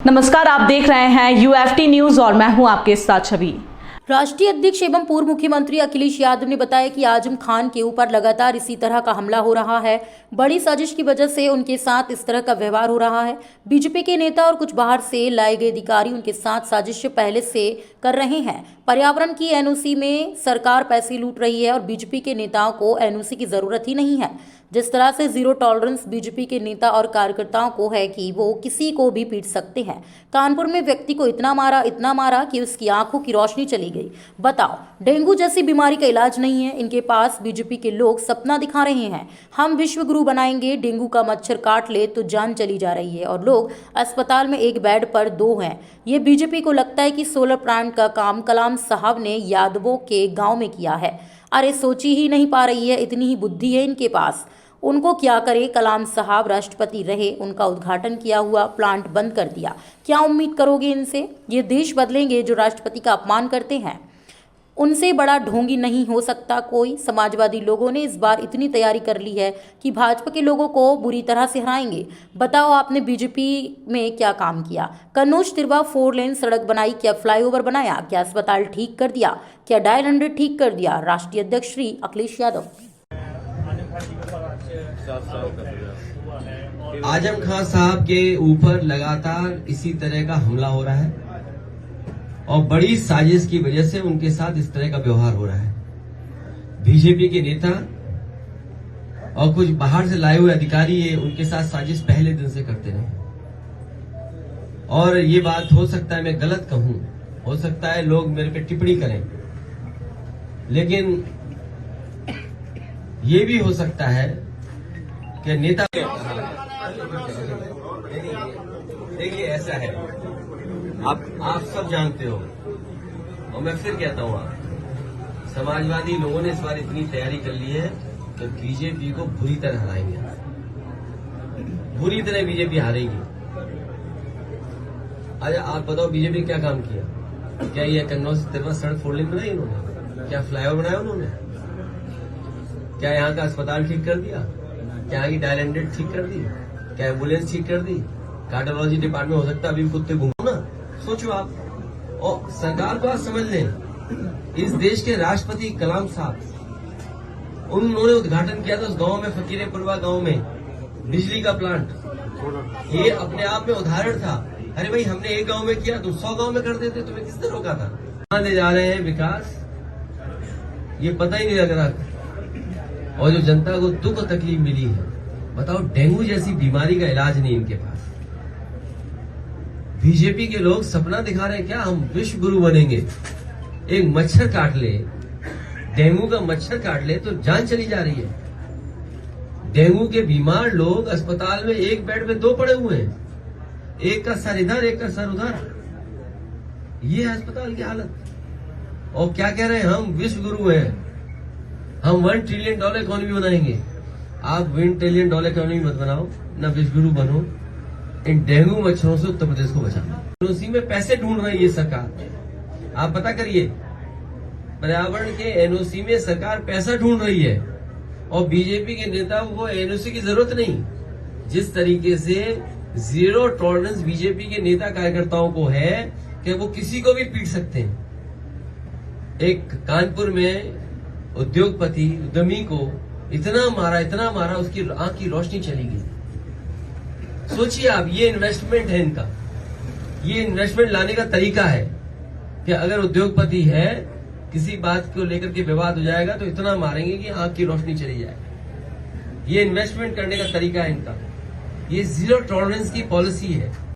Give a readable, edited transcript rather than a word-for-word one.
नमस्कार, आप देख रहे हैं यूएफटी न्यूज और मैं हूं आपके साथ छवि। राष्ट्रीय अध्यक्ष एवं पूर्व मुख्यमंत्री अखिलेश यादव ने बताया कि आजम खान के ऊपर लगातार इसी तरह का हमला हो रहा है। बड़ी साजिश की वजह से उनके साथ इस तरह का व्यवहार हो रहा है। बीजेपी के नेता और कुछ बाहर से लाए गए अधिकारी उनके साथ साजिश पहले से कर रहे हैं। पर्यावरण की एनओसी में सरकार पैसे लूट रही है और बीजेपी के नेताओं को एनओसी की जरूरत ही नहीं है। जिस तरह से जीरो टॉलरेंस बीजेपी के नेता और कार्यकर्ताओं को है कि वो किसी को भी पीट सकते हैं। कानपुर में व्यक्ति को इतना मारा कि उसकी आंखों की रोशनी चली गई। बताओ, डेंगू जैसी बीमारी का इलाज नहीं है इनके पास। बीजेपी के लोग सपना दिखा रहे हैं, हम विश्व गुरु बनाएंगे। डेंगू का मच्छर काट ले तो जान चली जा रही है और लोग अस्पताल में एक बेड पर 2 हैं। ये बीजेपी को लगता है कि सोलर प्लांट का काम कलाम साहब ने यादवों के गाँव में किया है। अरे सोची ही नहीं पा रही है, इतनी ही बुद्धि है इनके पास। उनको क्या करे, कलाम साहब राष्ट्रपति रहे, उनका उद्घाटन किया हुआ प्लांट बंद कर दिया। क्या उम्मीद करोगे इनसे? ये देश बदलेंगे जो राष्ट्रपति का अपमान करते हैं। उनसे बड़ा ढोंगी नहीं हो सकता कोई। समाजवादी लोगों ने इस बार इतनी तैयारी कर ली है कि भाजपा के लोगों को बुरी तरह से हराएंगे। बताओ, आपने बीजेपी में क्या काम किया? कन्नौज तिरवा 4 लेन सड़क बनाई, क्या फ्लाईओवर बनाया, क्या अस्पताल ठीक कर दिया, क्या डायल 100 ठीक कर दिया? राष्ट्रीय अध्यक्ष श्री अखिलेश यादव। आजम खान साहब के ऊपर लगातार इसी तरह का हमला हो रहा है और बड़ी साजिश की वजह से उनके साथ इस तरह का व्यवहार हो रहा है। बीजेपी के नेता और कुछ बाहर से लाए हुए अधिकारी ये उनके साथ साजिश पहले दिन से करते रहे। और ये बात हो सकता है मैं गलत कहूं, हो सकता है लोग मेरे पे टिप्पणी करें, लेकिन ये भी हो सकता है कि नेता देखिए ऐसा है, आप सब जानते हो और मैं फिर कहता हूं, आप समाजवादी लोगों ने इस बार इतनी तैयारी कर ली है कि बीजेपी को बुरी तरह हराएंगे, बुरी तरह बीजेपी हारेगी। अच्छा आप बताओ बीजेपी क्या काम किया? क्या ये कन्नौज तिरवा सड़क 4 लेन बनाई उन्होंने? क्या फ्लाईओवर बनाया उन्होंने? क्या यहाँ का अस्पताल ठीक कर दिया? क्या यहाँ की डायल 100 ठीक कर दी? क्या एम्बुलेंस ठीक कर दी? कार्डियोलॉजी डिपार्टमेंट हो सकता है अभी कुत्ते घूमो ना, सोचो आप। और सरकार को आप समझ लें, इस देश के राष्ट्रपति कलाम साहब, उन्होंने उद्घाटन किया था उस गांव में, फकीरेपुरवा गांव में, बिजली का प्लांट। ये अपने आप में उदाहरण था। अरे भाई, हमने एक गांव में किया तो 100 गांव में कर देते, तुम्हें किसने रोका था? कहां ले जा रहे हैं विकास, ये पता ही नहीं लग रहा। और जो जनता को दुख और तकलीफ मिली है, बताओ, डेंगू जैसी बीमारी का इलाज नहीं इनके पास। बीजेपी के लोग सपना दिखा रहे हैं क्या, हम विश्व गुरु बनेंगे। एक मच्छर काट ले, डेंगू का मच्छर काट ले तो जान चली जा रही है। डेंगू के बीमार लोग अस्पताल में एक बेड में 2 पड़े हुए हैं, एक का सर इधर एक का सर उधर। ये है अस्पताल की हालत। और क्या कह रहे हैं, हम विश्व गुरु हैं, हम $1 ट्रिलियन इकोनॉमी बनाएंगे। आप $1 ट्रिलियन इकोनॉमी मत बनाओ, न विश्व गुरु बनो, इन डेंगू मच्छरों से उत्तर प्रदेश को बचाओ। उसी में पैसे ढूंढ रही है ये सरकार, आप पता करिए। पर्यावरण के एनओसी में सरकार पैसा ढूंढ रही है और बीजेपी के नेताओं को एनओसी की जरूरत नहीं। जिस तरीके से जीरो टॉलरेंस बीजेपी के नेता कार्यकर्ताओं को है कि वो किसी को भी पीट सकते हैं। एक कानपुर में उद्योगपति उद्यमी को इतना मारा, उसकी आंख की रोशनी चली गई। सोचिए आप, ये इन्वेस्टमेंट है इनका, ये इन्वेस्टमेंट लाने का तरीका है कि अगर उद्योगपति है, किसी बात को लेकर के विवाद हो जाएगा तो इतना मारेंगे कि आंख की रोशनी चली जाए। ये इन्वेस्टमेंट करने का तरीका है इनका, ये जीरो टॉलरेंस की पॉलिसी है।